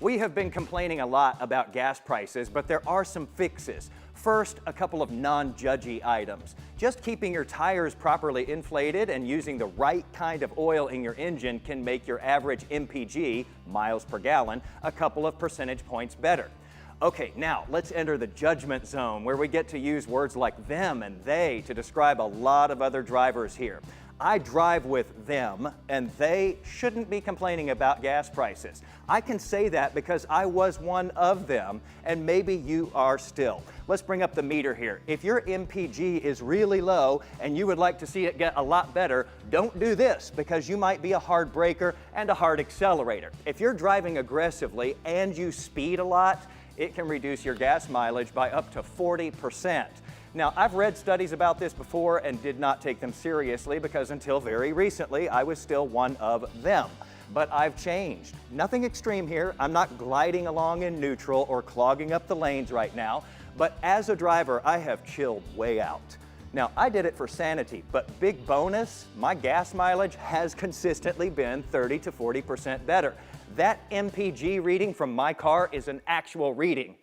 We have been complaining a lot about gas prices, but there are some fixes. First, a couple of non-judgy items. Just keeping your tires properly inflated and using the right kind of oil in your engine can make your average MPG, miles per gallon, a couple of percentage points better. Okay, now let's enter the judgment zone where we get to use words like them and they to describe a lot of other drivers here. I drive with them, and they shouldn't be complaining about gas prices. I can say that because I was one of them, and maybe you are still. Let's bring up the meter here. If your MPG is really low and you would like to see it get a lot better, don't do this because you might be a hard braker and a hard accelerator. If you're driving aggressively and you speed a lot, it can reduce your gas mileage by up to 40%. Now, I've read studies about this before and did not take them seriously because until very recently, I was still one of them. But I've changed. Nothing extreme here. I'm not gliding along in neutral or clogging up the lanes right now. But as a driver, I have chilled way out. Now, I did it for sanity, but big bonus, my gas mileage has consistently been 30 to 40% better. That MPG reading from my car is an actual reading.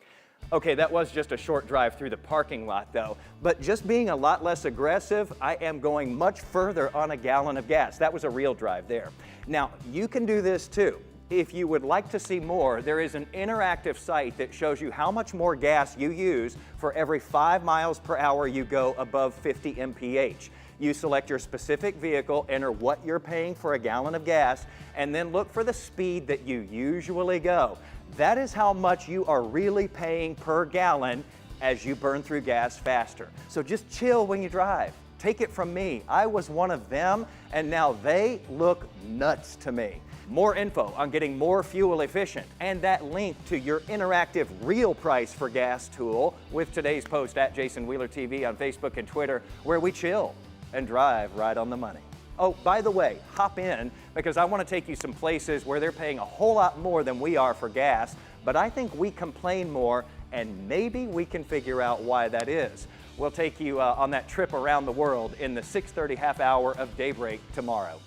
Okay, that was just a short drive through the parking lot though, but just being a lot less aggressive, I am going much further on a gallon of gas. That was a real drive there. Now, you can do this too. If you would like to see more, there is an interactive site that shows you how much more gas you use for every 5 miles per hour you go above 50 mph. You select your specific vehicle, enter what you're paying for a gallon of gas, and then look for the speed that you usually go. That is how much you are really paying per gallon as you burn through gas faster. So just chill when you drive. Take it from me. I was one of them, and now they look nuts to me. More info on getting more fuel efficient and that link to your interactive real price for gas tool with today's post at Jason Wheeler TV on Facebook and Twitter, where we chill and drive right on the money. Oh, by the way, hop in because I want to take you some places where they're paying a whole lot more than we are for gas, but I think we complain more and maybe we can figure out why that is. We'll take you on that trip around the world in the 6:30 half hour of Daybreak tomorrow.